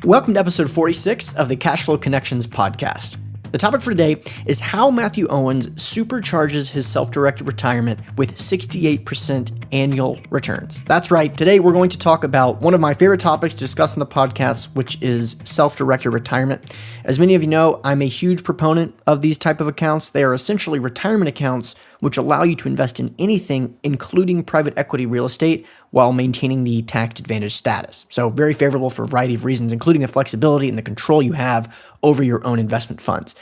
Welcome to episode 46 of the Cash Flow Connections podcast. The topic for today is how Mathew Owens supercharges his self-directed retirement with 68% annual returns. That's right. Today, we're going to talk about one of my favorite topics to discuss on the podcast, which is self-directed retirement. As many of you know, I'm a huge proponent of these type of accounts. They are essentially retirement accounts which allow you to invest in anything, including private equity real estate, while maintaining the tax advantage status. So very favorable for a variety of reasons, including the flexibility and the control you have over your own investment funds.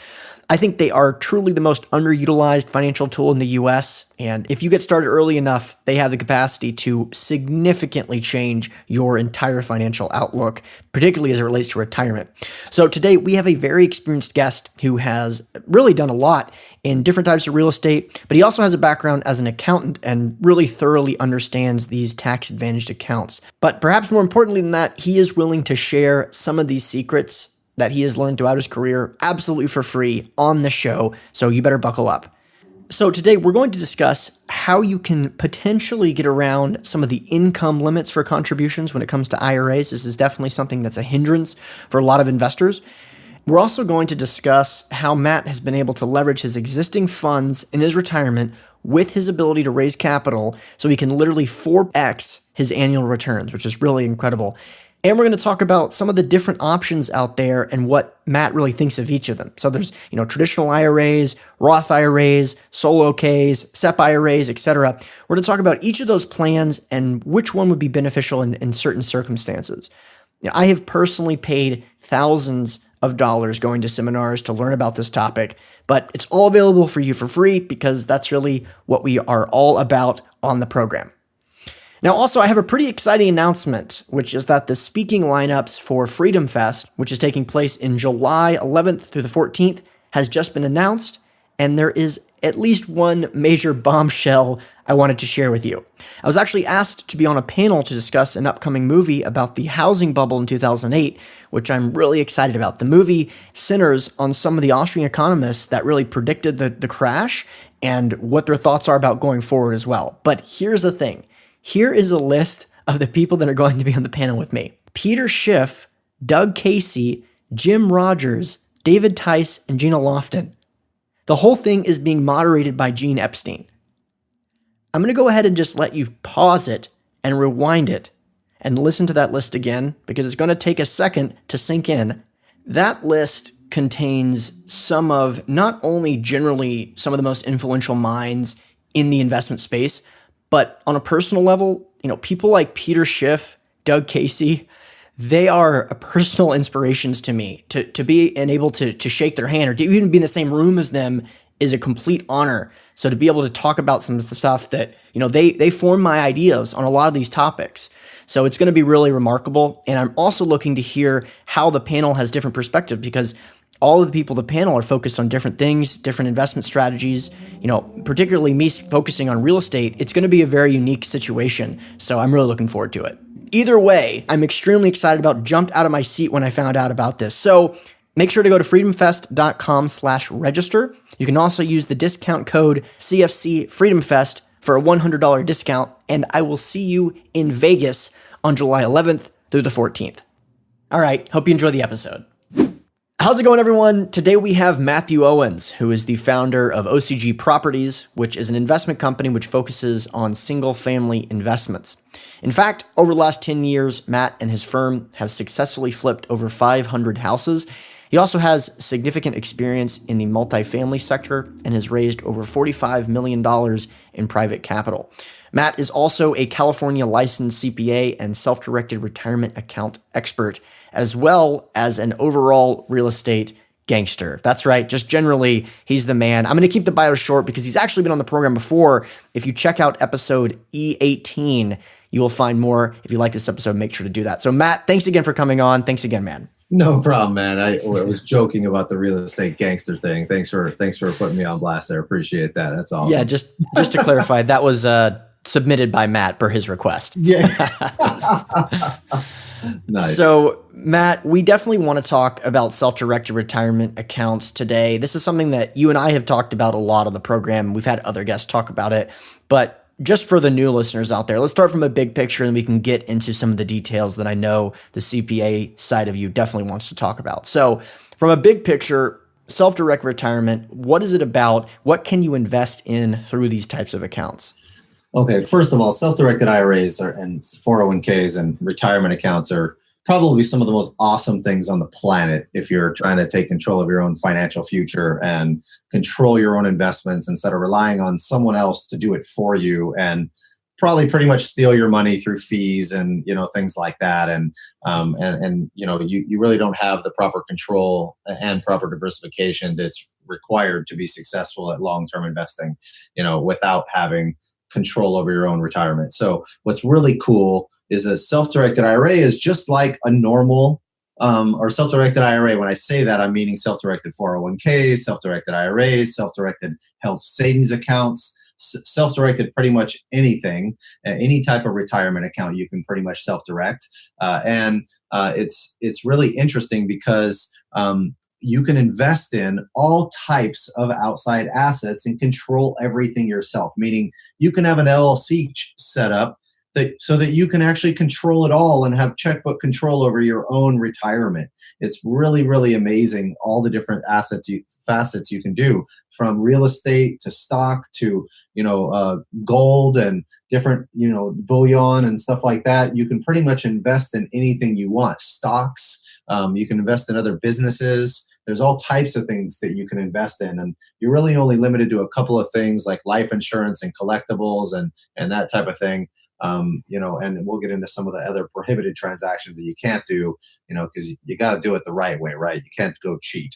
I think they are truly the most underutilized financial tool in the US. And if you get started early enough, they have the capacity to significantly change your entire financial outlook, particularly as it relates to retirement. So today we have a very experienced guest who has really done a lot in different types of real estate, but he also has a background as an accountant and really thoroughly understands these tax advantaged accounts. But perhaps more importantly than that, he is willing to share some of these secrets that he has learned throughout his career absolutely for free on the show, so you better buckle up. So today we're going to discuss how you can potentially get around some of the income limits for contributions when it comes to IRAs. This is definitely something that's a hindrance for a lot of investors. We're also going to discuss how Matt has been able to leverage his existing funds in his retirement with his ability to raise capital so he can literally 4x his annual returns, which is really incredible. And we're going to talk about some of the different options out there and what Matt really thinks of each of them. So there's, traditional IRAs, Roth IRAs, solo Ks, SEP IRAs, etc. We're going to talk about each of those plans and which one would be beneficial in certain circumstances. I have personally paid thousands of dollars going to seminars to learn about this topic, but it's all available for you for free because that's really what we are all about on the program. Now, also, I have a pretty exciting announcement, which is that the speaking lineups for Freedom Fest, which is taking place in July 11th through the 14th, has just been announced, and there is at least one major bombshell I wanted to share with you. I was actually asked to be on a panel to discuss an upcoming movie about the housing bubble in 2008, which I'm really excited about. The movie centers on some of the Austrian economists that really predicted the crash and what their thoughts are about going forward as well. But here's the thing. Here is a list of the people that are going to be on the panel with me. Peter Schiff, Doug Casey, Jim Rogers, David Tice, and Gina Lofton. The whole thing is being moderated by Gene Epstein. I'm going to go ahead and just let you pause it and rewind it and listen to that list again because it's going to take a second to sink in. That list contains some of not only generally some of the most influential minds in the investment space, but on a personal level, people like Peter Schiff, Doug Casey, they are personal inspirations to me. To be able to shake their hand or to even be in the same room as them is a complete honor. So to be able to talk about some of the stuff that, they form my ideas on a lot of these topics. So it's going to be really remarkable. And I'm also looking to hear how the panel has different perspectives because all of the people on the panel are focused on different things, different investment strategies, particularly me focusing on real estate. It's going to be a very unique situation. So I'm really looking forward to it. Either way, I'm extremely excited jumped out of my seat when I found out about this. So make sure to go to freedomfest.com/register. You can also use the discount code CFC FreedomFest for a $100 discount. And I will see you in Vegas on July 11th through the 14th. All right. Hope you enjoy the episode. How's it going, everyone? Today we have Mathew Owens, who is the founder of OCG Properties, which is an investment company which focuses on single-family investments. In fact, over the last 10 years, Matt and his firm have successfully flipped over 500 houses. He also has significant experience in the multifamily sector and has raised over $45 million in private capital. Matt is also a California licensed CPA and self-directed retirement account expert, as well as an overall real estate gangster. That's right. Just generally, he's the man. I'm going to keep the bio short because he's actually been on the program before. If you check out episode E18, you will find more. If you like this episode, make sure to do that. So Matt, thanks again for coming on. Thanks again, man. No problem, man. I was joking about the real estate gangster thing. Thanks for putting me on blast there. Appreciate that. That's awesome. Yeah, just to clarify, that was submitted by Matt per his request. Yeah. Nice. So, Matt, we definitely want to talk about self-directed retirement accounts today. This is something that you and I have talked about a lot on the program. We've had other guests talk about it, but just for the new listeners out there, let's start from a big picture and we can get into some of the details that I know the CPA side of you definitely wants to talk about. So from a big picture, self-direct retirement, what is it about? What can you invest in through these types of accounts? Okay, first of all, self-directed IRAs and 401ks and retirement accounts are probably some of the most awesome things on the planet if you're trying to take control of your own financial future and control your own investments instead of relying on someone else to do it for you and probably pretty much steal your money through fees and things like that. And you really don't have the proper control and proper diversification that's required to be successful at long-term investing, without having control over your own retirement. So what's really cool is a self-directed IRA is just like a normal or self-directed IRA. When I say that, I'm meaning self-directed 401ks, self-directed IRAs, self-directed health savings accounts, self-directed pretty much anything, any type of retirement account you can pretty much self-direct. And it's really interesting because you can invest in all types of outside assets and control everything yourself, meaning you can have an LLC set up so that you can actually control it all and have checkbook control over your own retirement. It's really, really amazing, all the different facets you can do, from real estate to stock to gold and different bullion and stuff like that. You can pretty much invest in anything you want. Stocks, you can invest in other businesses. There's all types of things that you can invest in, and you're really only limited to a couple of things like life insurance and collectibles and that type of thing. And we'll get into some of the other prohibited transactions that you can't do, because you got to do it the right way, right? You can't go cheat.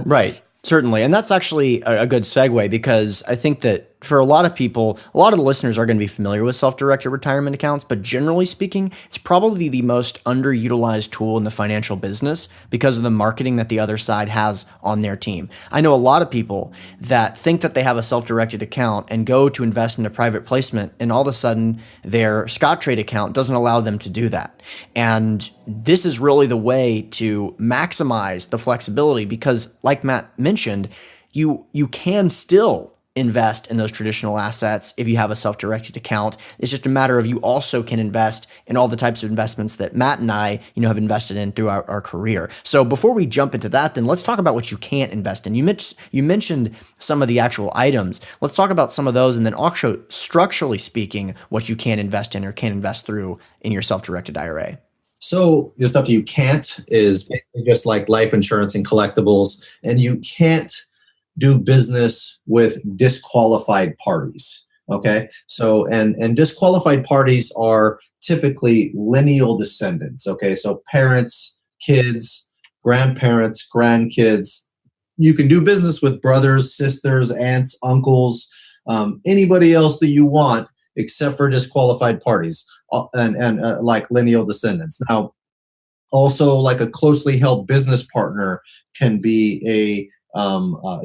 Right. Certainly. And that's actually a good segue, because I think that for a lot of people, a lot of the listeners are going to be familiar with self-directed retirement accounts, but generally speaking, it's probably the most underutilized tool in the financial business because of the marketing that the other side has on their team. I know a lot of people that think that they have a self-directed account and go to invest in a private placement, and all of a sudden their Scottrade account doesn't allow them to do that. And this is really the way to maximize the flexibility, because like Matt mentioned, you can still invest in those traditional assets if you have a self-directed account. It's just a matter of you also can invest in all the types of investments that Matt and I, have invested in throughout our career. So before we jump into that, then let's talk about what you can't invest in. You mentioned some of the actual items. Let's talk about some of those, and then also structurally speaking, what you can invest in or can invest through in your self-directed IRA. So the stuff you can't is basically just like life insurance and collectibles, and you can't do business with disqualified parties. Okay. So, and disqualified parties are typically lineal descendants. Okay. So parents, kids, grandparents, grandkids. You can do business with brothers, sisters, aunts, uncles, anybody else that you want, except for disqualified parties and like lineal descendants. Now, also like a closely held business partner can be a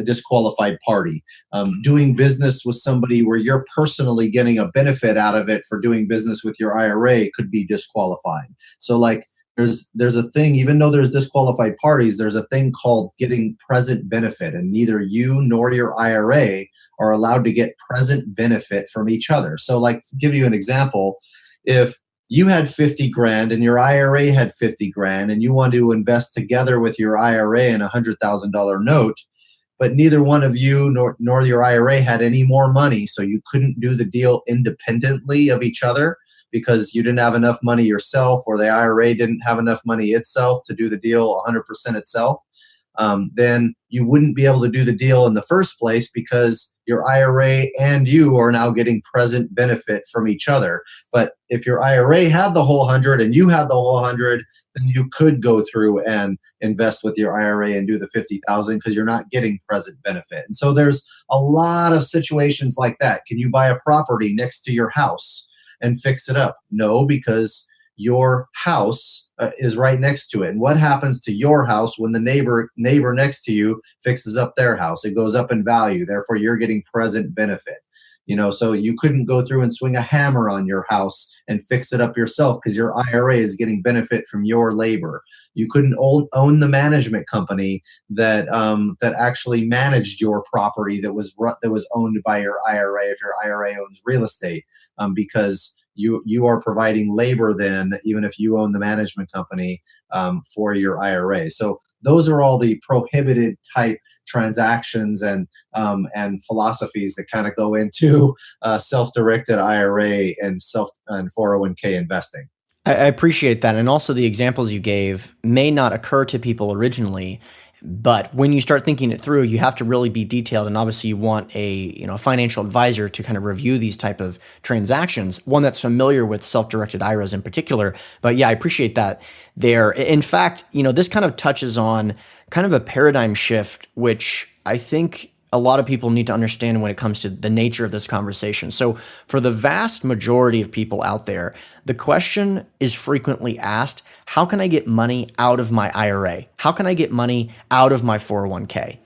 disqualified party. Doing business with somebody where you're personally getting a benefit out of it for doing business with your IRA could be disqualified. So like there's a thing, even though there's disqualified parties, there's a thing called getting present benefit, and neither you nor your IRA are allowed to get present benefit from each other. So like, to give you an example, if you had 50 grand and your IRA had 50 grand and you want to invest together with your IRA in a $100,000 note, but neither one of you nor your IRA had any more money, so you couldn't do the deal independently of each other because you didn't have enough money yourself, or the IRA didn't have enough money itself to do the deal 100% itself, then you wouldn't be able to do the deal in the first place, because your IRA and you are now getting present benefit from each other. But if your IRA had the whole 100 and you had the whole 100, then you could go through and invest with your IRA and do the 50,000 because you're not getting present benefit. And so there's a lot of situations like that. Can you buy a property next to your house and fix it up? No, because your house is right next to it. And what happens to your house when the neighbor next to you fixes up their house? It goes up in value. Therefore, you're getting present benefit. So you couldn't go through and swing a hammer on your house and fix it up yourself because your IRA is getting benefit from your labor. You couldn't own the management company that actually managed your property that was owned by your IRA if your IRA owns real estate, because you are providing labor then, even if you own the management company, for your IRA. So those are all the prohibited type transactions and philosophies that kind of go into self-directed IRA and 401k investing. I appreciate that. And also the examples you gave may not occur to people originally, but when you start thinking it through, you have to really be detailed. And obviously you want a financial advisor to kind of review these type of transactions, one that's familiar with self-directed IRAs in particular. But yeah, I appreciate that there. In fact, this kind of touches on kind of a paradigm shift, which I think a lot of people need to understand when it comes to the nature of this conversation. So for the vast majority of people out there, the question is frequently asked, how can I get money out of my IRA? How can I get money out of my 401k?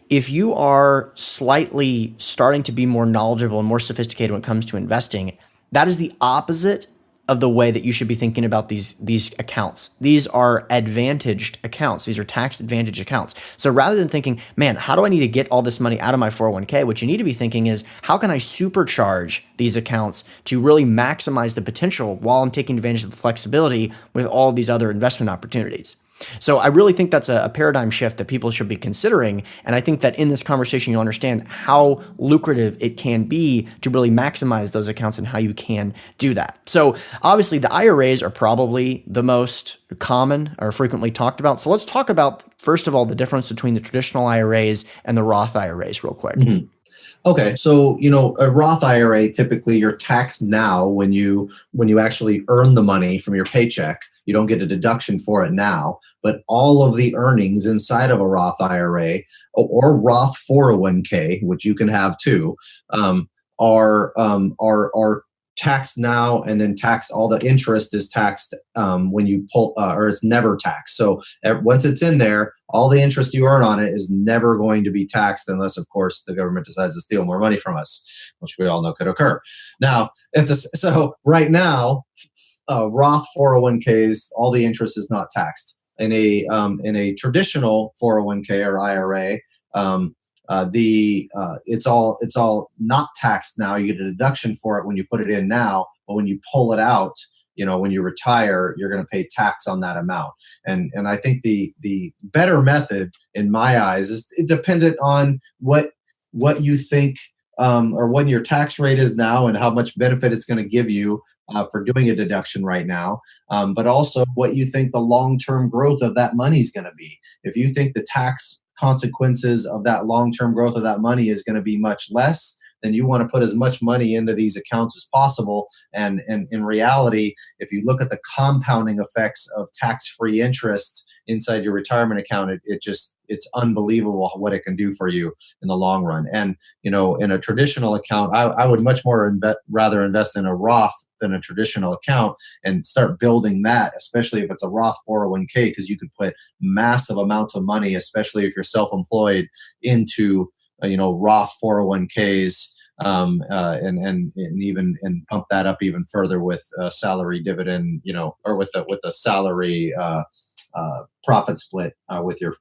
If you are slightly starting to be more knowledgeable and more sophisticated when it comes to investing, that is the opposite of the way that you should be thinking about these accounts. These are advantaged accounts. These are tax advantage accounts. So rather than thinking, man, how do I need to get all this money out of my 401k? What you need to be thinking is, how can I supercharge these accounts to really maximize the potential while I'm taking advantage of the flexibility with all of these other investment opportunities? So I really think that's a paradigm shift that people should be considering. And I think that in this conversation, you'll understand how lucrative it can be to really maximize those accounts and how you can do that. So obviously the IRAs are probably the most common or frequently talked about. So let's talk about, first of all, the difference between the traditional IRAs and the Roth IRAs real quick. Mm-hmm. Okay, so a Roth IRA, typically you're taxed now when you actually earn the money from your paycheck. You don't get a deduction for it now, but all of the earnings inside of a Roth IRA or Roth 401k, which you can have too, are taxed now, and then all the interest is taxed when you pull, or it's never taxed. So once it's in there, all the interest you earn on it is never going to be taxed unless, of course, the government decides to steal more money from us, which we all know could occur. Now, so right now, Roth 401ks, all the interest is not taxed. In a traditional 401k or IRA, it's all not taxed now. You get a deduction for it when you put it in now, but when you pull it out, when you retire, you're going to pay tax on that amount. And I think the better method, in my eyes, is dependent on what you think or what your tax rate is now and how much benefit it's going to give you for doing a deduction right now, but also what you think the long-term growth of that money is going to be. If you think the tax consequences of that long-term growth of that money is going to be much less, then you want to put as much money into these accounts as possible. And in reality, if you look at the compounding effects of tax-free interest inside your retirement account, it's unbelievable what it can do for you in the long run. And in a traditional account, I would much more rather invest in a Roth than a traditional account and start building that, especially if it's a Roth 401k, because you could put massive amounts of money, especially if you're self-employed, into Roth 401ks. And even pump that up even further with salary dividend, or with the salary profit split with your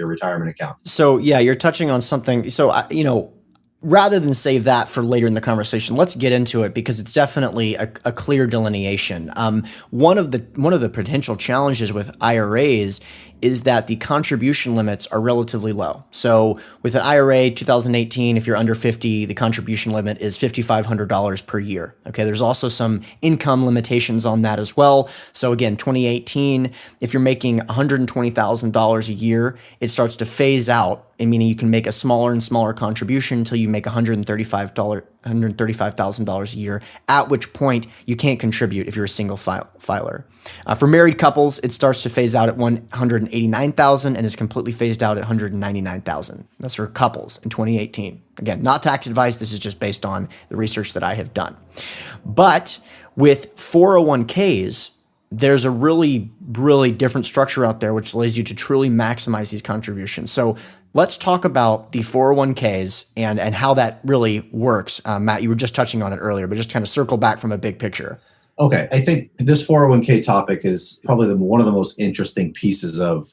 retirement account. So yeah, you're touching on something. So rather than save that for later in the conversation, let's get into it because it's definitely a clear delineation. One of the potential challenges with IRAs is that the contribution limits are relatively low. So with an IRA 2018, if you're under 50, the contribution limit is $5,500 per year. Okay, there's also some income limitations on that as well. So again, 2018, if you're making $120,000 a year, it starts to phase out, meaning you can make a smaller and smaller contribution until you make $135,000 a year, at which point you can't contribute if you're a single filer. For married couples, it starts to phase out at $189,000 and is completely phased out at $199,000. That's for couples in 2018. Again, not tax advice. This is just based on the research that I have done. But with 401ks, there's a really, really different structure out there which allows you to truly maximize these contributions. So let's talk about the 401ks and how that really works. Matt, you were just touching on it earlier, but just kind of circle back from a big picture. Okay, I think this 401k topic is probably one of the most interesting pieces of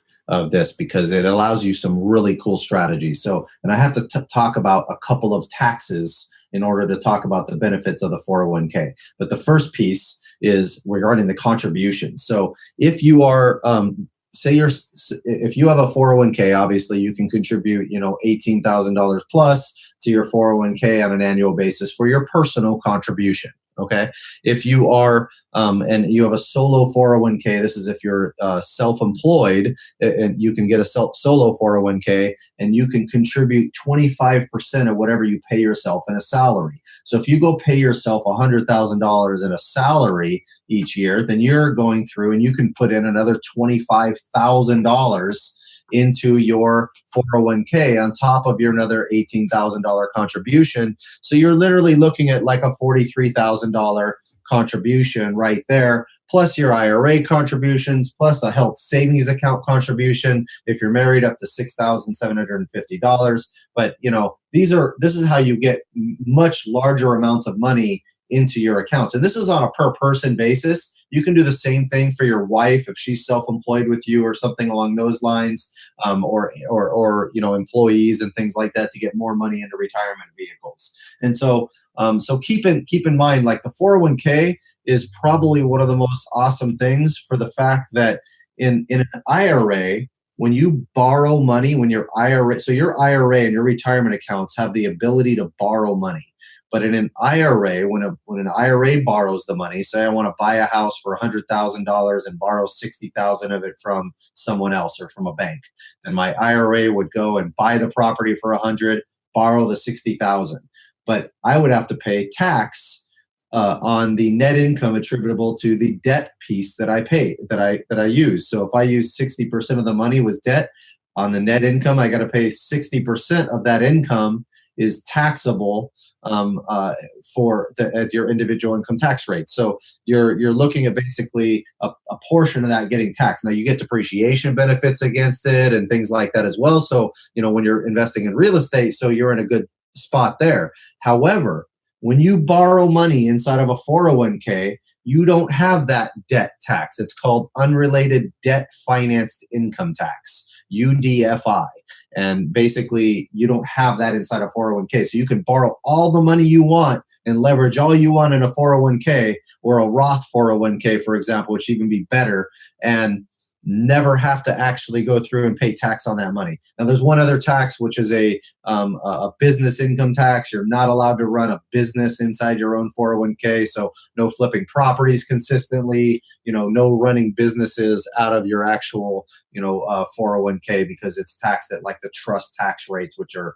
this, because it allows you some really cool strategies. So, and I have to talk about a couple of taxes in order to talk about the benefits of the 401k. But the first piece is regarding the contribution. So if you are, if you have a 401k, obviously you can contribute, $18,000 plus to your 401k on an annual basis for your personal contribution. Okay. If you are, and you have a solo 401k, this is if you're self-employed, and you can get a solo 401k and you can contribute 25% of whatever you pay yourself in a salary. So if you go pay yourself $100,000 in a salary each year, then you're going through and you can put in another $25,000 into your 401k on top of your another $18,000 contribution. So you're literally looking at like a $43,000 contribution right there, plus your IRA contributions, plus a health savings account contribution if you're married, up to $6,750. But this is how you get much larger amounts of money into your account. And this is on a per person basis. You can do the same thing for your wife if she's self-employed with you or something along those lines, or employees and things like that, to get more money into retirement vehicles. And so keep in mind, like, the 401k is probably one of the most awesome things for the fact that in an IRA, when you borrow money, when your IRA and your retirement accounts have the ability to borrow money. But in an IRA, when an IRA borrows the money, say I want to buy a house for $100,000 and borrow $60,000 of it from someone else or from a bank, then my IRA would go and buy the property for $100,000, borrow the $60,000. But I would have to pay tax on the net income attributable to the debt piece that I pay, that I use. So if I use 60% of the money was debt, on the net income, I got to pay 60% of that income is taxable at your individual income tax rate. So you're looking at basically a portion of that getting taxed. Now you get depreciation benefits against it and things like that as well. So when you're investing in real estate, so you're in a good spot there. However, when you borrow money inside of a 401k, you don't have that debt tax. It's called unrelated debt financed income tax, UDFI. And basically, you don't have that inside a 401k. So you can borrow all the money you want and leverage all you want in a 401k or a Roth 401k, for example, which even be better, and never have to actually go through and pay tax on that money. Now, there's one other tax, which is a business income tax. You're not allowed to run a business inside your own 401k. So no flipping properties consistently, no running businesses out of your actual, 401k, because it's taxed at like the trust tax rates, which are,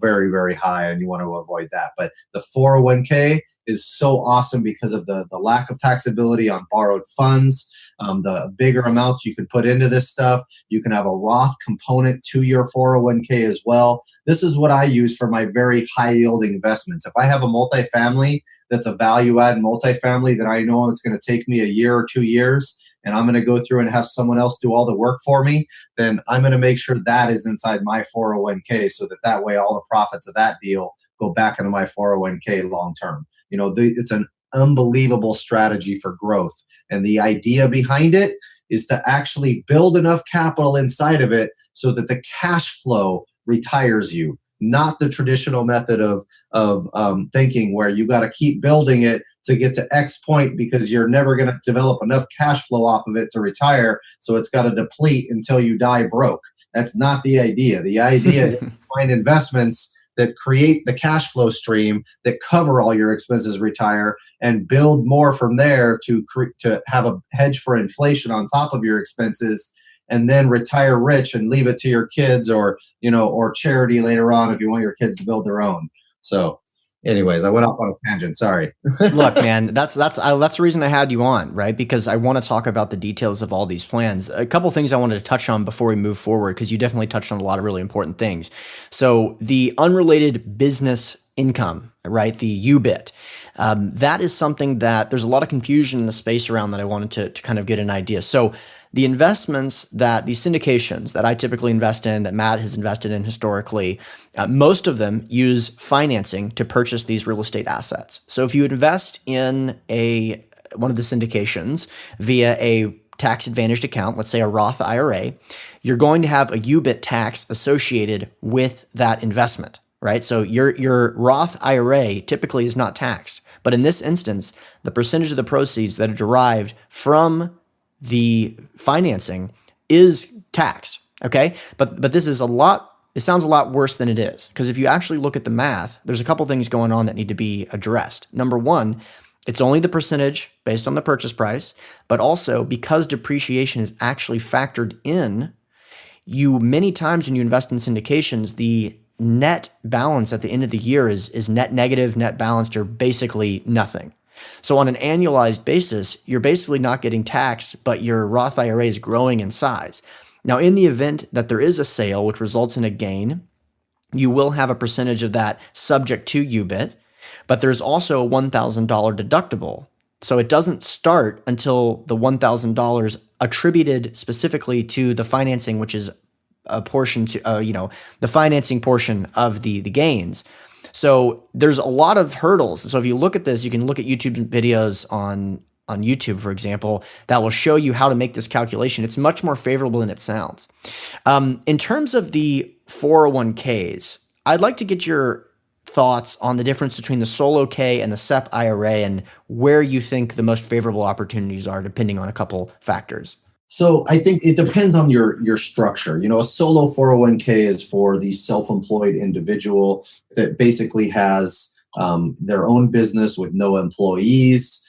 very, very high, and you want to avoid that. But the 401k is so awesome because of the lack of taxability on borrowed funds, the bigger amounts you can put into this stuff. You can have a Roth component to your 401k as well. This is what I use for my very high yielding investments. If I have a multifamily that's a value add multifamily that I know it's going to take me a year or 2 years, and I'm going to go through and have someone else do all the work for me, then I'm going to make sure that is inside my 401k, so that way all the profits of that deal go back into my 401k long term. It's an unbelievable strategy for growth. And the idea behind it is to actually build enough capital inside of it so that the cash flow retires you, not the traditional method of thinking where you got to keep building it to get to X point because you're never going to develop enough cash flow off of it to retire. So it's got to deplete until you die broke. That's not the idea. The idea is to find investments that create the cash flow stream that cover all your expenses, retire, and build more from there to have a hedge for inflation on top of your expenses, and then retire rich and leave it to your kids or charity later on if you want your kids to build their own. So anyways, I went off on a tangent. Sorry. Look, man, that's the reason I had you on, right? Because I want to talk about the details of all these plans. A couple things I wanted to touch on before we move forward, because you definitely touched on a lot of really important things. So the unrelated business income, right? The UBIT. That is something that there's a lot of confusion in the space around that I wanted to kind of get an idea. So the investments that these syndications that I typically invest in, that Matt has invested in historically, most of them use financing to purchase these real estate assets. So if you invest in one of the syndications via a tax advantaged account, let's say a Roth IRA, you're going to have a UBIT tax associated with that investment, right? So your Roth IRA typically is not taxed, but in this instance, the percentage of the proceeds that are derived from the financing is taxed, okay? But this is it sounds a lot worse than it is, because if you actually look at the math, there's a couple things going on that need to be addressed. Number one, it's only the percentage based on the purchase price, but also because depreciation is actually factored in, many times when you invest in syndications, the net balance at the end of the year is net negative, net balanced, or basically nothing. So on an annualized basis, you're basically not getting taxed, but your Roth IRA is growing in size. Now, in the event that there is a sale, which results in a gain, you will have a percentage of that subject to UBIT, but there's also a $1,000 deductible. So it doesn't start until the $1,000 attributed specifically to the financing, which is a portion to, the financing portion of the gains. So there's a lot of hurdles. So if you look at this, you can look at YouTube videos on YouTube, for example, that will show you how to make this calculation. It's much more favorable than it sounds. In terms of the 401ks, I'd like to get your thoughts on the difference between the solo K and the SEP IRA and where you think the most favorable opportunities are, depending on a couple factors. So I think it depends on your structure. A solo 401k is for the self-employed individual that basically has their own business with no employees.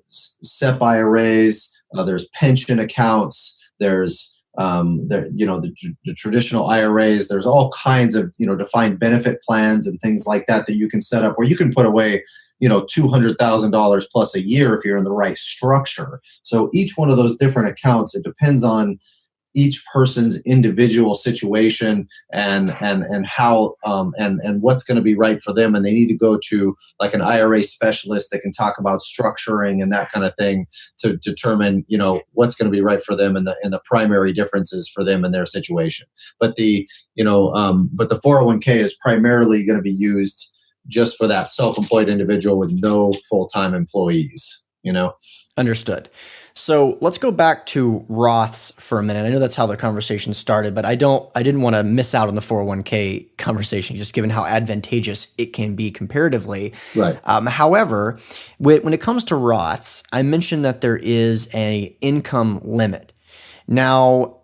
SEP IRAs, there's pension accounts, there's the traditional IRAs. There's all kinds of defined benefit plans and things like that you can set up where you can put away $200,000 plus a year if you're in the right structure. So each one of those different accounts, it depends on each person's individual situation and how and what's going to be right for them, and they need to go to like an IRA specialist that can talk about structuring and that kind of thing to determine what's going to be right for them and the primary differences for them and their situation. But the 401k is primarily going to be used just for that self-employed individual with no full-time employees. Understood. So let's go back to Roths for a minute. I know that's how the conversation started, but I didn't want to miss out on the 401k conversation, just given how advantageous it can be comparatively. Right. However, when it comes to Roths, I mentioned that there is an income limit. Now,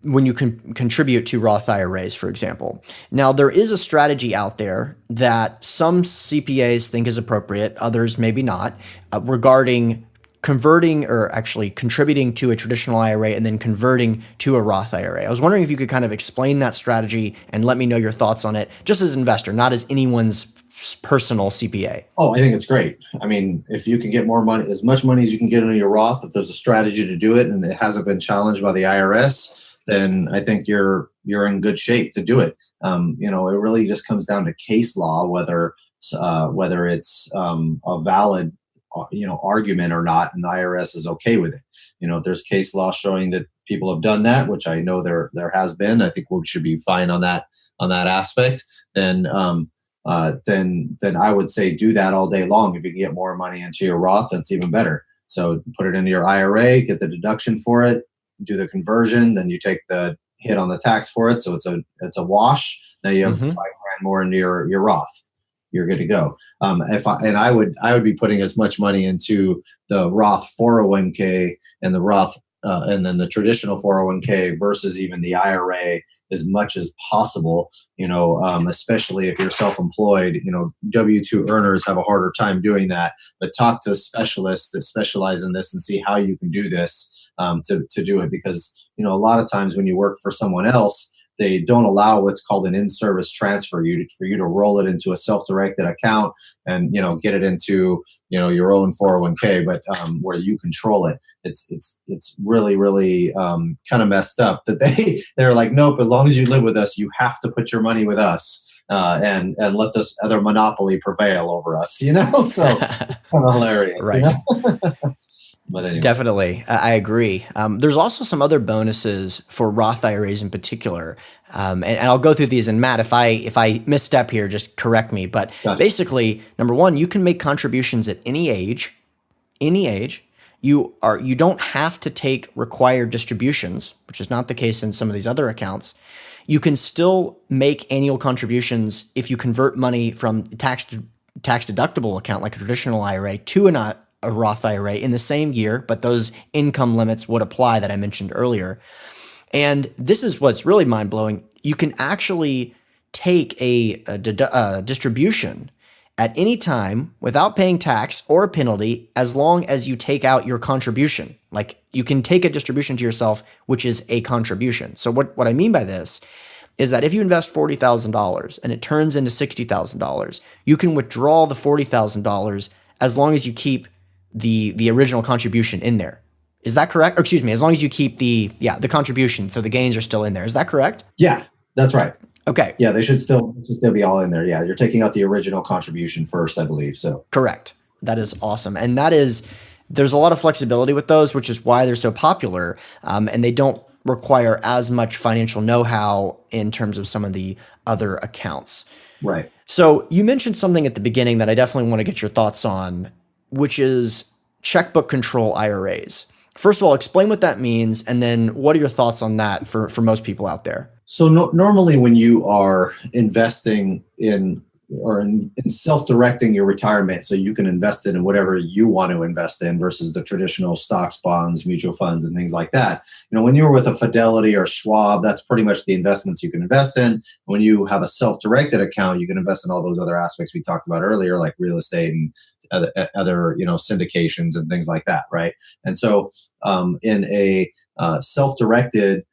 when you can contribute to Roth IRAs, for example. Now, there is a strategy out there that some CPAs think is appropriate, others maybe not, regarding converting or actually contributing to a traditional IRA and then converting to a Roth IRA. I was wondering if you could kind of explain that strategy and let me know your thoughts on it, just as an investor, not as anyone's personal CPA. Oh, I think it's great. I mean, if you can get more money, as much money as you can get into your Roth, if there's a strategy to do it and it hasn't been challenged by the IRS, then I think you're in good shape to do it. It really just comes down to case law, whether it's a valid argument or not, and the IRS is okay with it. If there's case law showing that people have done that, which I know there has been, I think we should be fine on that aspect. Then I would say do that all day long. If you can get more money into your Roth, that's even better. So put it into your IRA, get the deduction for it, do the conversion, then you take the hit on the tax for it. So it's a wash. Now you have $5,000 more into your Roth. You're good to go. I would be putting as much money into the Roth 401k and the Roth and then the traditional 401k versus even the IRA as much as possible, especially if you're self-employed. W-2 earners have a harder time doing that, but talk to specialists that specialize in this and see how you can do this to do it. Because, a lot of times when you work for someone else, they don't allow what's called an in-service transfer for you to roll it into a self-directed account and get it into your own 401k, but where you control it. It's really really kind of messed up that they're like, nope, as long as you live with us, you have to put your money with us. and let this other monopoly prevail over us, So kind of hilarious, Right. But anyway. Definitely. I agree. There's also some other bonuses for Roth IRAs in particular. And I'll go through these. And Matt, if I misstep here, just correct me. But Gotcha. basically, number one, you can make contributions at any age. Any age. You don't have to take required distributions, which is not the case in some of these other accounts. You can still make annual contributions if you convert money from tax deductible account like a traditional IRA to a Roth IRA in the same year, but those income limits would apply that I mentioned earlier. And this is what's really mind blowing. You can actually take a distribution at any time without paying tax or a penalty as long as you take out your contribution. Like you can take a distribution to yourself, which is a contribution. So what I mean by this is that if you invest $40,000 and it turns into $60,000, you can withdraw the $40,000 as long as you keep the original contribution in there. Is that correct? Or excuse me, as long as you keep the contribution, so the gains are still in there. Is that correct? Yeah, that's right. Okay. Yeah, they should still be all in there. Yeah, you're taking out the original contribution first, I believe. So correct. That is awesome. And there's a lot of flexibility with those, which is why they're so popular. And they don't require as much financial know-how in terms of some of the other accounts. Right. So you mentioned something at the beginning that I definitely want to get your thoughts on, which is checkbook control IRAs. First of all, explain what that means, and then what are your thoughts on that for most people out there? So normally when you are investing in self-directing your retirement, so you can invest it in whatever you want to invest in versus the traditional stocks, bonds, mutual funds, and things like that. When you're with a Fidelity or Schwab, that's pretty much the investments you can invest in. When you have a self-directed account, you can invest in all those other aspects we talked about earlier, like real estate and other syndications and things like that, right? And so in a self-directed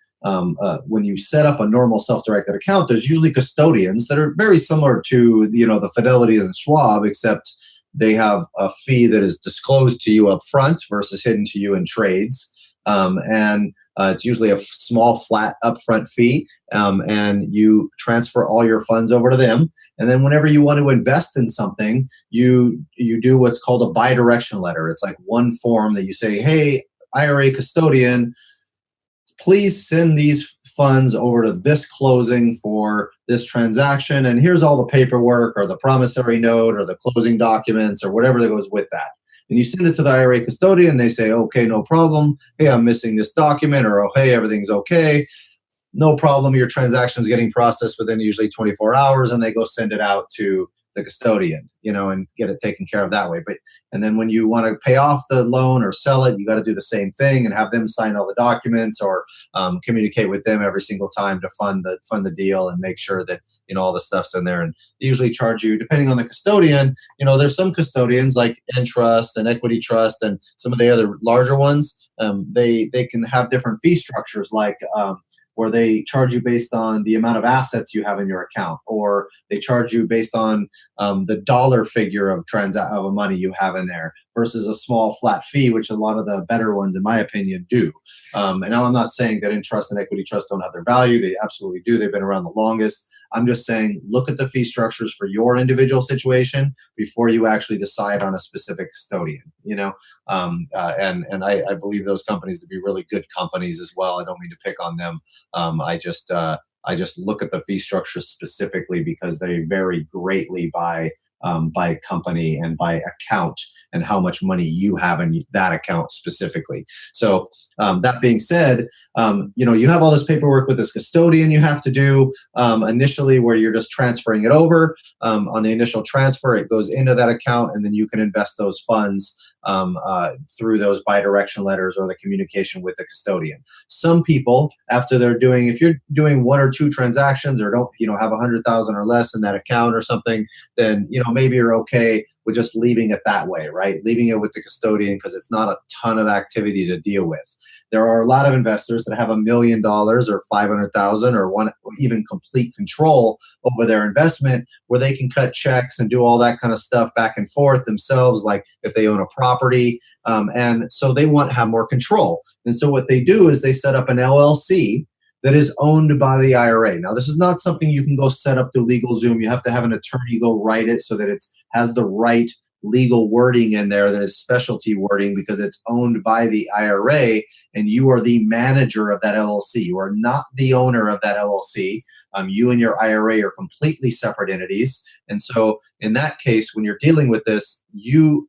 when you set up a normal self-directed account, there's usually custodians that are very similar to the Fidelity and Schwab, except they have a fee that is disclosed to you up front versus hidden to you in trades. And it's usually a small flat upfront fee, and you transfer all your funds over to them. And then whenever you want to invest in something, you do what's called a bidirection letter. It's like one form that you say, hey, IRA custodian, please send these funds over to this closing for this transaction. And here's all the paperwork or the promissory note or the closing documents or whatever that goes with that. And you send it to the IRA custodian. They say, okay, no problem. Hey, I'm missing this document, or, oh, hey, everything's okay. No problem. Your transaction is getting processed within usually 24 hours, and they go send it out to the custodian, and get it taken care of that way. And then when you want to pay off the loan or sell it, you got to do the same thing and have them sign all the documents or communicate with them every single time to fund the deal and make sure that all the stuff's in there. And they usually charge you, depending on the custodian. There's some custodians like Entrust and Equity Trust and some of the other larger ones. They can have different fee structures, like where they charge you based on the amount of assets you have in your account, or they charge you based on the dollar figure of money you have in there versus a small flat fee, which a lot of the better ones, in my opinion, do. And now I'm not saying that Entrust and Equity Trust don't have their value. They absolutely do. They've been around the longest. I'm just saying, look at the fee structures for your individual situation before you actually decide on a specific custodian, and I believe those companies to be really good companies as well. I don't mean to pick on them. I just look at the fee structures specifically because they vary greatly by company and by account and how much money you have in that account specifically. So that being said, you have all this paperwork with this custodian you have to do initially, where you're just transferring it over. On the initial transfer, it goes into that account, and then you can invest those funds through those bidirection letters or the communication with the custodian. Some people, after if you're doing one or two transactions, or don't have 100,000 or less in that account or something, then maybe you're okay with just leaving it that way, right? Leaving it with the custodian because it's not a ton of activity to deal with. There are a lot of investors that have $1 million or 500,000 or one, or even complete control over their investment, where they can cut checks and do all that kind of stuff back and forth themselves, like if they own a property. And so they want to have more control. And so what they do is they set up an LLC that is owned by the IRA. Now, this is not something you can go set up through LegalZoom. You have to have an attorney go write it so that it has the right legal wording in there, that is specialty wording, because it's owned by the IRA and you are the manager of that LLC. You are not the owner of that LLC. You and your IRA are completely separate entities. And so in that case, when you're dealing with this, the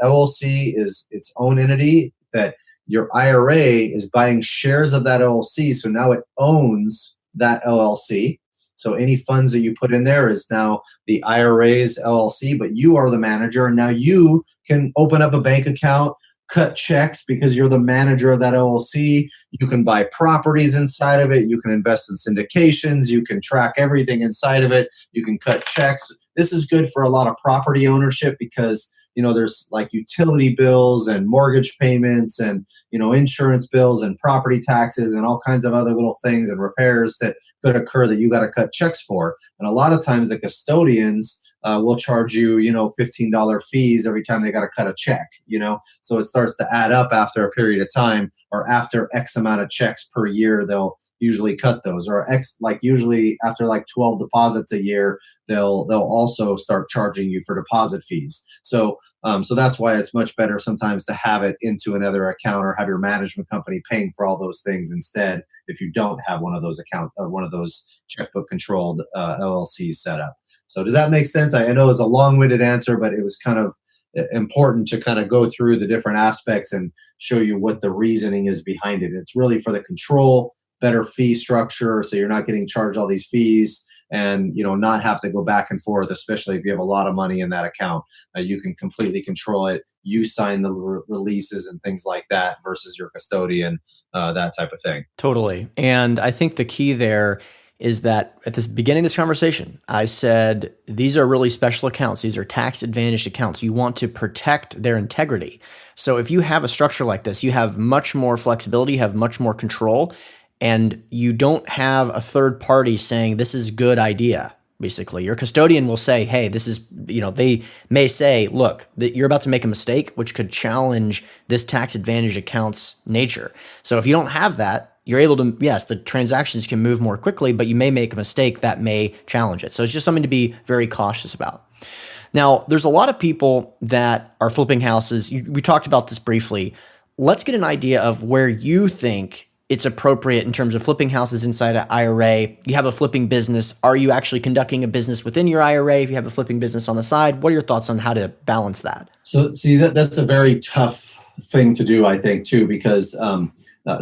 LLC is its own entity, that your IRA is buying shares of that LLC. So now it owns that LLC. So any funds that you put in there is now the IRA's LLC, but you are the manager. And now you can open up a bank account, cut checks because you're the manager of that LLC. You can buy properties inside of it. You can invest in syndications. You can track everything inside of it. You can cut checks. This is good for a lot of property ownership because there's like utility bills and mortgage payments and, insurance bills and property taxes and all kinds of other little things and repairs that could occur that you got to cut checks for. And a lot of times the custodians will charge you, $15 fees every time they got to cut a check, So it starts to add up after a period of time, or after X amount of checks per year, they'll usually cut those, or usually after 12 deposits a year, they'll also start charging you for deposit fees. So that's why it's much better sometimes to have it into another account or have your management company paying for all those things instead, if you don't have one of those accounts or one of those checkbook controlled LLCs set up. So does that make sense? I know it's a long-winded answer, but it was kind of important to kind of go through the different aspects and show you what the reasoning is behind it. It's really for the control, better fee structure, so you're not getting charged all these fees, and not have to go back and forth, especially if you have a lot of money in that account. You can completely control it. You sign the releases and things like that versus your custodian, that type of thing. Totally. And I think the key there is that at the beginning of this conversation, I said, these are really special accounts. These are tax advantaged accounts. You want to protect their integrity. So if you have a structure like this, you have much more flexibility, you have much more control, and you don't have a third party saying, this is a good idea. Basically, your custodian will say, hey, this is, they may say, look, you're about to make a mistake, which could challenge this tax advantage account's nature. So if you don't have that, you're able to, yes, the transactions can move more quickly, but you may make a mistake that may challenge it. So it's just something to be very cautious about. Now, there's a lot of people that are flipping houses. We talked about this briefly. Let's get an idea of where you think it's appropriate in terms of flipping houses inside an IRA. You have a flipping business. Are you actually conducting a business within your IRA? If you have a flipping business on the side, what are your thoughts on how to balance that? So see, that's a very tough thing to do, I think, too, because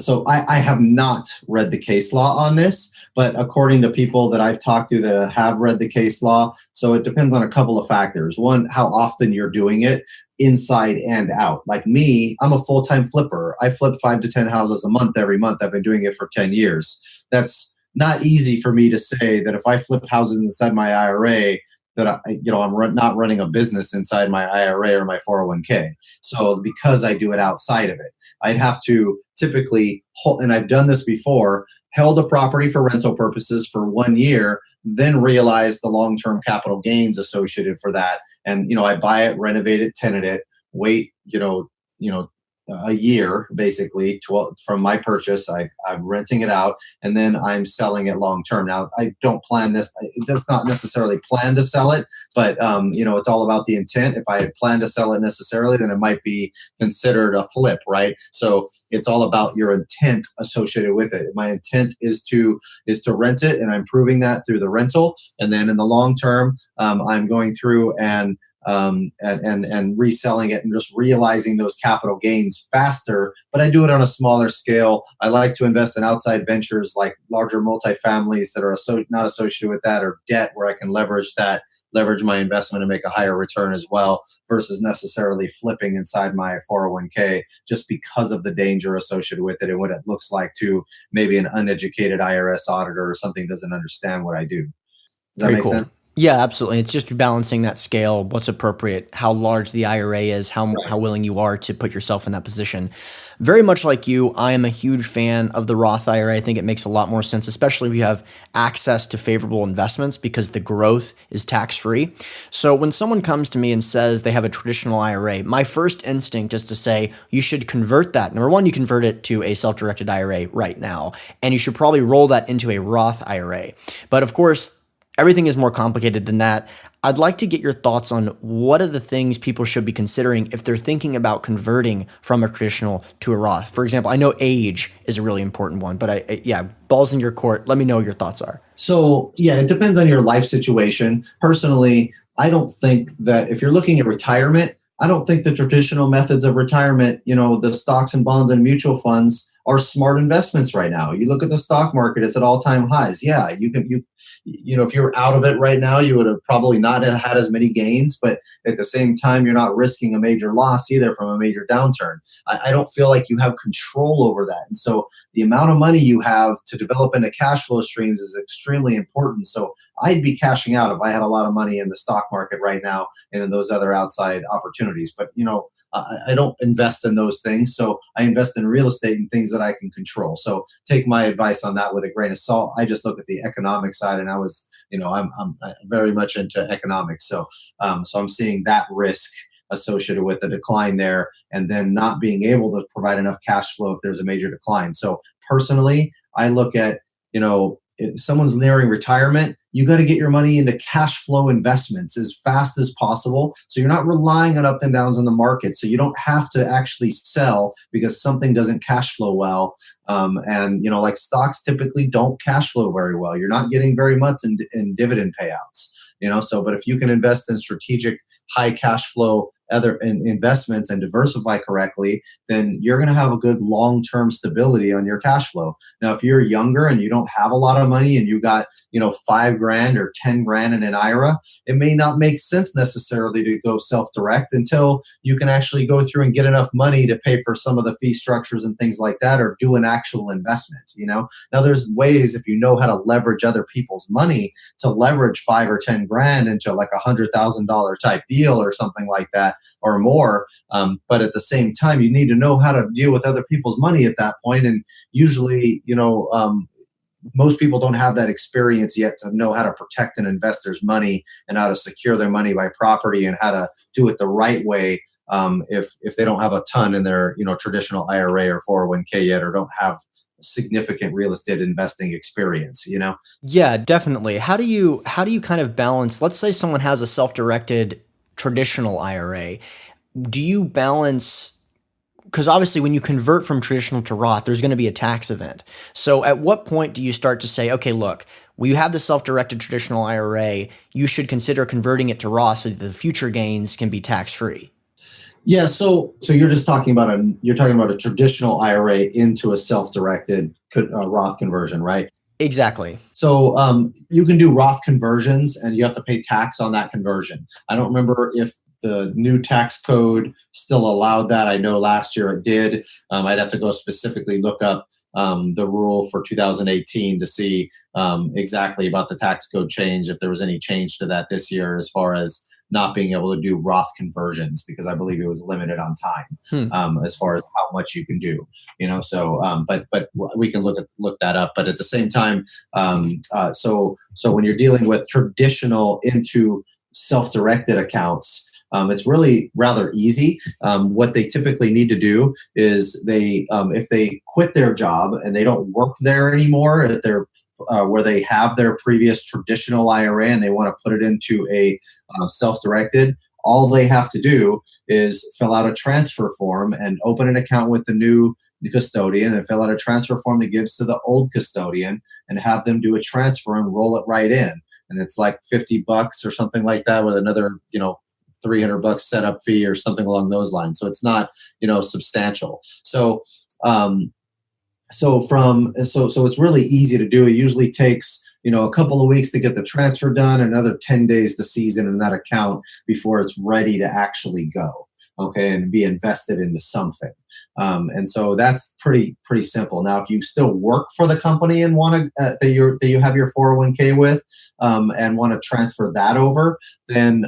so I have not read the case law on this, but according to people that I've talked to that have read the case law, so it depends on a couple of factors. One, how often you're doing it, inside and out. Like me, I'm a full-time flipper. I flip 5 to 10 houses a month every month. I've been doing it for 10 years. That's not easy for me to say that if I flip houses inside my IRA, that I'm not running a business inside my IRA or my 401k. So because I do it outside of it, I'd have to typically hold, and I've done this before, held a property for rental purposes for 1 year, then realize the long-term capital gains associated for that. And, I buy it, renovate it, tenant it, wait, a year, basically, from my purchase. I'm renting it out, and then I'm selling it long term. Now, I don't plan this. It does not necessarily plan to sell it, but it's all about the intent. If I had planned to sell it necessarily, then it might be considered a flip, right? So it's all about your intent associated with it. My intent is to rent it, and I'm proving that through the rental. And then in the long term, I'm going through and reselling it and just realizing those capital gains faster, but I do it on a smaller scale. I like to invest in outside ventures like larger multifamilies that are not associated with that, or debt where I can leverage my investment and make a higher return as well, versus necessarily flipping inside my 401k just because of the danger associated with it and what it looks like to maybe an uneducated IRS auditor or something doesn't understand what I do. Does that make sense? Yeah, absolutely. It's just balancing that scale, what's appropriate, how large the IRA is, how willing you are to put yourself in that position. Very much like you, I am a huge fan of the Roth IRA. I think it makes a lot more sense, especially if you have access to favorable investments because the growth is tax-free. So when someone comes to me and says they have a traditional IRA, my first instinct is to say you should convert that. Number one, you convert it to a self-directed IRA right now, and you should probably roll that into a Roth IRA. But of course, everything is more complicated than that. I'd like to get your thoughts on what are the things people should be considering if they're thinking about converting from a traditional to a Roth. For example, I know age is a really important one, but yeah, ball's in your court. Let me know what your thoughts are. So yeah, it depends on your life situation. Personally, I don't think that if you're looking at retirement, I don't think the traditional methods of retirement, the stocks and bonds and mutual funds are smart investments right now. You look at the stock market, it's at all-time highs. Yeah, if you were out of it right now, you would have probably not had as many gains, but at the same time, you're not risking a major loss either from a major downturn. I don't feel like you have control over that. And so the amount of money you have to develop into cash flow streams is extremely important. So I'd be cashing out if I had a lot of money in the stock market right now and in those other outside opportunities. But, I don't invest in those things. So I invest in real estate and things that I can control. So take my advice on that with a grain of salt. I just look at the economic side, and I'm very much into economics. So I'm seeing that risk associated with the decline there, and then not being able to provide enough cash flow if there's a major decline. So personally, I look at, if someone's nearing retirement, you got to get your money into cash flow investments as fast as possible. So you're not relying on ups and downs in the market. So you don't have to actually sell because something doesn't cash flow well. Like stocks typically don't cash flow very well. You're not getting very much in dividend payouts. But if you can invest in strategic high cash flow other investments and diversify correctly, then you're going to have a good long-term stability on your cash flow. Now, if you're younger and you don't have a lot of money and you got, $5,000 or 10 grand in an IRA, it may not make sense necessarily to go self-direct until you can actually go through and get enough money to pay for some of the fee structures and things like that, or do an actual investment. Now there's ways, if you know how to leverage other people's money, to leverage 5 or 10 grand into like $100,000 type deal or something like that, or more. But at the same time, you need to know how to deal with other people's money at that point. And usually, most people don't have that experience yet to know how to protect an investor's money and how to secure their money by property and how to do it the right way. If they don't have a ton in their, traditional IRA or 401k yet, or don't have significant real estate investing experience, Yeah, definitely. How do you kind of balance, let's say someone has a self-directed traditional IRA. Do you balance, because obviously when you convert from traditional to Roth, there's going to be a tax event. So at what point do you start to say, okay, look, you have the self-directed traditional IRA, you should consider converting it to Roth so that the future gains can be tax-free? Yeah, so you're just talking about a traditional IRA into a self-directed Roth conversion, right? Exactly. So you can do Roth conversions, and you have to pay tax on that conversion. I don't remember if the new tax code still allowed that. I know last year it did. I'd have to go specifically look up the rule for 2018 to see exactly about the tax code change, if there was any change to that this year as far as not being able to do Roth conversions, because I believe it was limited on time as far as how much you can do, but we can look that up. But at the same time, so when you're dealing with traditional into self-directed accounts, it's really rather easy. What they typically need to do is if they quit their job and they don't work there anymore, at their where they have their previous traditional IRA and they want to put it into a self-directed, all they have to do is fill out a transfer form and open an account with the new custodian, and fill out a transfer form that gives to the old custodian, and have them do a transfer and roll it right in. And it's like $50 or something like that, with another, $300 setup fee or something along those lines. So it's not, substantial. So it's really easy to do. It usually takes, a couple of weeks to get the transfer done, another 10 days to season in that account before it's ready to actually go. okay, and be invested into something. And so that's pretty simple. Now, if you still work for the company and want to that you have your 401k with, and want to transfer that over, then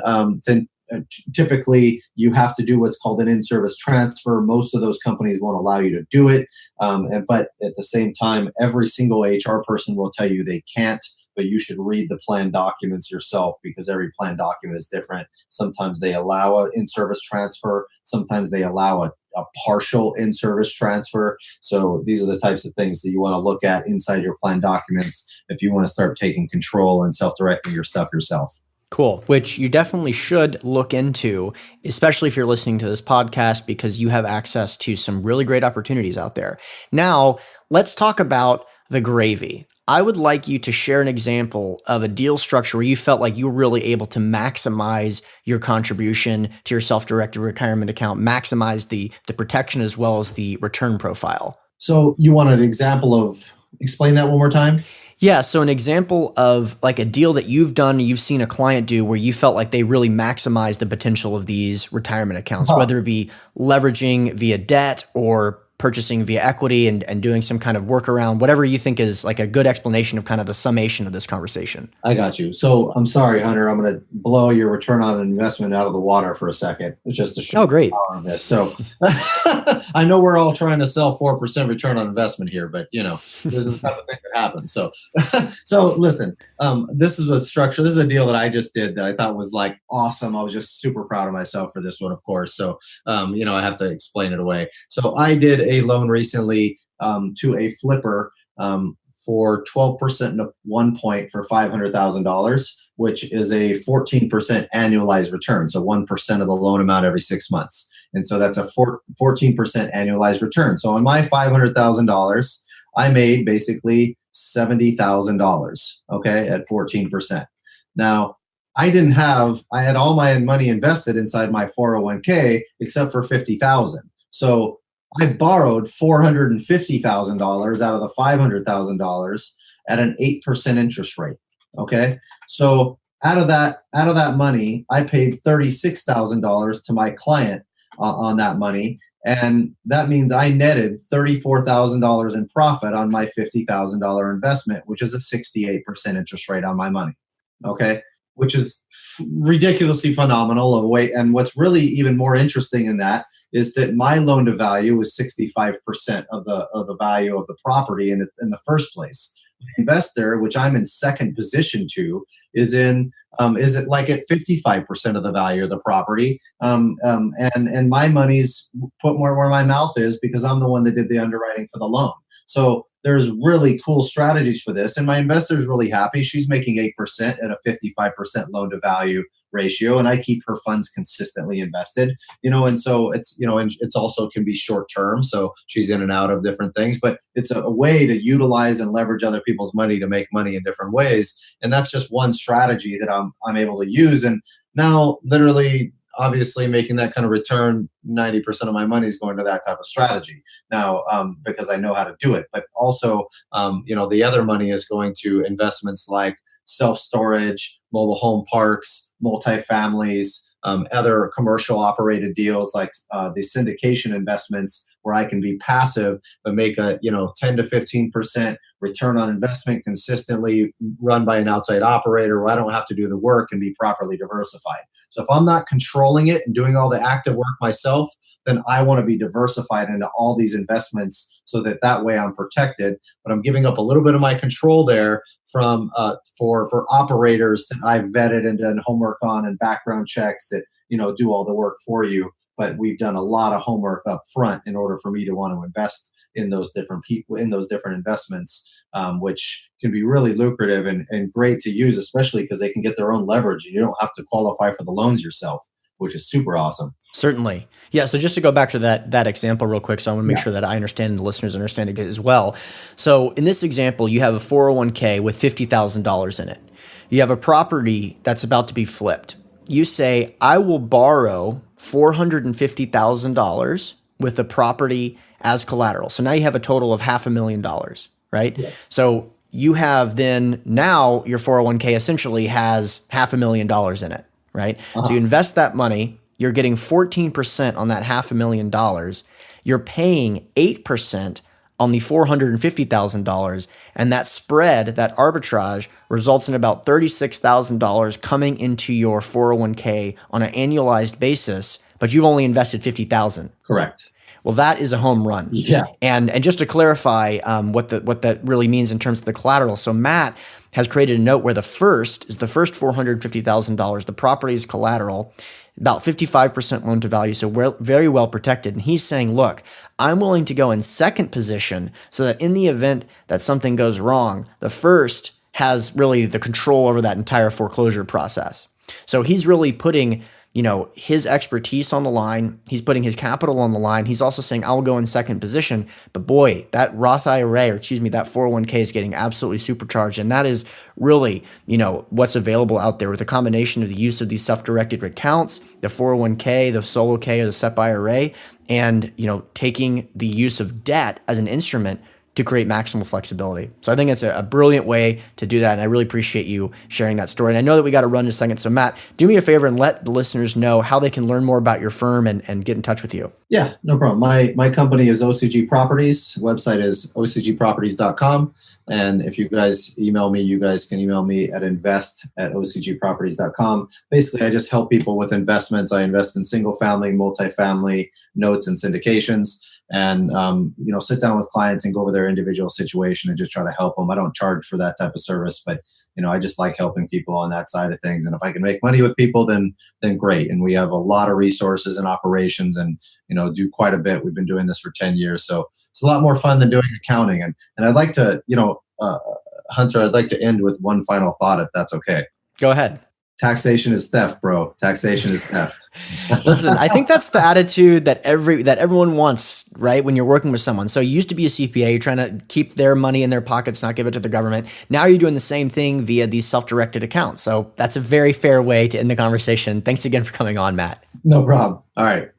typically you have to do what's called an in-service transfer. Most of those companies won't allow you to do it, but at the same time, every single HR person will tell you they can't. But you should read the plan documents yourself, because every plan document is different. Sometimes they allow an in-service transfer. Sometimes they allow a partial in-service transfer. So these are the types of things that you want to look at inside your plan documents if you want to start taking control and self-directing your stuff yourself. Cool. Which you definitely should look into, especially if you're listening to this podcast, because you have access to some really great opportunities out there. Now, let's talk about the gravy. I would like you to share an example of a deal structure where you felt like you were really able to maximize your contribution to your self-directed retirement account, maximize the protection as well as the return profile. So you want an example of, explain that one more time? Yeah. So an example of like a deal that you've done, you've seen a client do where you felt like they really maximized the potential of these retirement accounts, whether it be leveraging via debt or purchasing via equity and doing some kind of workaround, whatever you think is like a good explanation of kind of the summation of this conversation. I got you. So I'm sorry, Hunter, I'm going to blow your return on investment out of the water for a second, just to show great. the power of this. So I know we're all trying to sell 4% return on investment here, but this is the type of thing that happens. So, so listen, this is a structure. This is a deal that I just did that I thought was like awesome. I was just super proud of myself for this one, of course. So, I have to explain it away. So I did a loan recently to a flipper for 12% at one point for $500,000, which is a 14% annualized return. So 1% of the loan amount every 6 months. And so that's a 14% annualized return. So on my $500,000, I made basically $70,000, okay, at 14%. Now, I had all my money invested inside my 401k except for $50,000. So I borrowed $450,000 out of the $500,000 at an 8% interest rate. Okay. So out of that money, I paid $36,000 to my client on that money. And that means I netted $34,000 in profit on my $50,000 investment, which is a 68% interest rate on my money. Okay. Which is ridiculously phenomenal of weight. And what's really even more interesting in that is that my loan to value is 65% of the value of the property in the first place. The investor, which I'm in second position to, is at 55% of the value of the property. And my money's put more where my mouth is because I'm the one that did the underwriting for the loan. So there's really cool strategies for this. And my investor's really happy. She's making 8% at a 55% loan to value ratio. And I keep her funds consistently invested, and so it's, and it's also can be short term. So she's in and out of different things, but it's a way to utilize and leverage other people's money to make money in different ways. And that's just one strategy that I'm able to use. And now literally, obviously making that kind of return, 90% of my money is going to that type of strategy now, because I know how to do it. But also, the other money is going to investments like self-storage, mobile home parks, multifamilies, other commercial operated deals like the syndication investments where I can be passive but make a 10 to 15% return on investment consistently run by an outside operator where I don't have to do the work and be properly diversified. So if I'm not controlling it and doing all the active work myself, then I want to be diversified into all these investments so that way I'm protected. But I'm giving up a little bit of my control there from for operators that I've vetted and done homework on and background checks that do all the work for you. But we've done a lot of homework up front in order for me to want to invest in those different people, in those different investments, which can be really lucrative and great to use, especially because they can get their own leverage and you don't have to qualify for the loans yourself, which is super awesome. Certainly. Yeah. So just to go back to that example real quick, so I want to make sure that I understand and the listeners understand it as well. So in this example, you have a 401k with $50,000 in it. You have a property that's about to be flipped. You say, I will borrow $450,000 with the property as collateral. So now you have a total of $500,000, right? Yes. So you have now your 401k essentially has $500,000 in it, right? Uh-huh. So you invest that money, you're getting 14% on that $500,000. You're paying 8% on the $450,000, and that spread, that arbitrage, results in about $36,000 coming into your 401k on an annualized basis, but you've only invested $50,000. Correct. Well, that is a home run. Yeah. And just to clarify what that really means in terms of the collateral. So Matt has created a note where the first $450,000, the property's collateral, about 55% loan to value, so we're very well protected. And he's saying, look, I'm willing to go in second position so that in the event that something goes wrong, the first has really the control over that entire foreclosure process. So he's really putting his expertise on the line. He's putting his capital on the line. He's also saying, I'll go in second position. But boy, that Roth IRA, that 401k is getting absolutely supercharged. And that is really, what's available out there with a combination of the use of these self-directed accounts, the 401k, the solo K, or the SEP IRA, and, taking the use of debt as an instrument to create maximal flexibility. So I think it's a brilliant way to do that. And I really appreciate you sharing that story. And I know that we got to run in a second. So Matt, do me a favor and let the listeners know how they can learn more about your firm and get in touch with you. Yeah, no problem. My company is OCG Properties. Website is ocgproperties.com. And if you guys email me, you guys can email me at invest@ocgproperties.com. Basically, I just help people with investments. I invest in single family, multifamily, notes, and syndications. And, sit down with clients and go over their individual situation and just try to help them. I don't charge for that type of service, but, I just like helping people on that side of things. And if I can make money with people, then great. And we have a lot of resources and operations and, do quite a bit. We've been doing this for 10 years. So it's a lot more fun than doing accounting. And I'd like to, Hunter, I'd like to end with one final thought, if that's okay. Go ahead. Taxation is theft, bro. Taxation is theft. Listen, I think that's the attitude that everyone wants, right? When you're working with someone. So you used to be a CPA, you're trying to keep their money in their pockets, not give it to the government. Now you're doing the same thing via these self-directed accounts. So that's a very fair way to end the conversation. Thanks again for coming on, Matt. No problem. All right.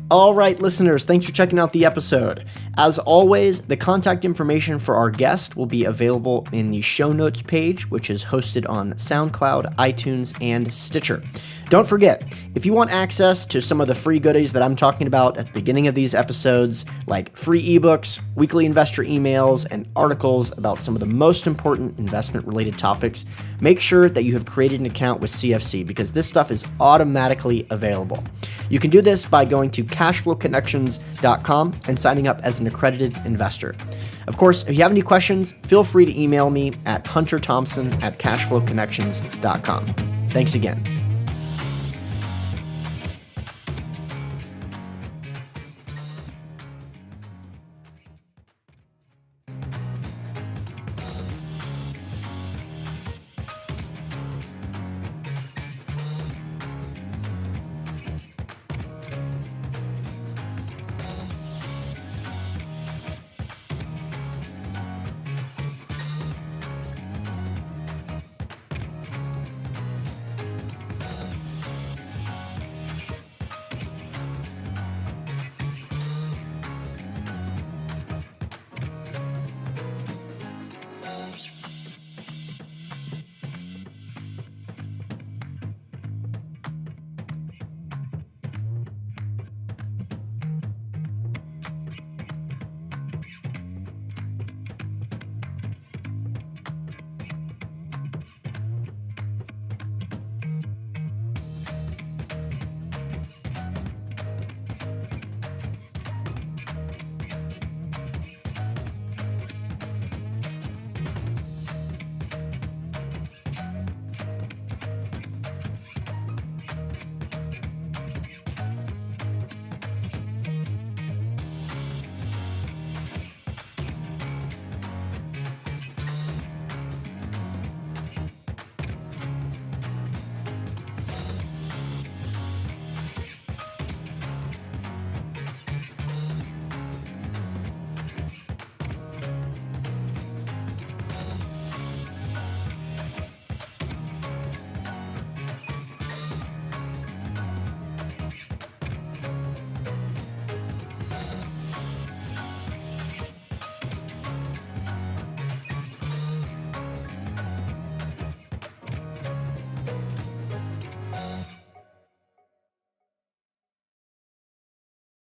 All right, listeners, thanks for checking out the episode. As always, the contact information for our guest will be available in the show notes page, which is hosted on SoundCloud, iTunes, and Stitcher. Don't forget, if you want access to some of the free goodies that I'm talking about at the beginning of these episodes, like free ebooks, weekly investor emails, and articles about some of the most important investment-related topics, make sure that you have created an account with CFC because this stuff is automatically available. You can do this by going to cashflowconnections.com and signing up as an accredited investor. Of course, if you have any questions, feel free to email me at hunterthompson@cashflowconnections.com. Thanks again.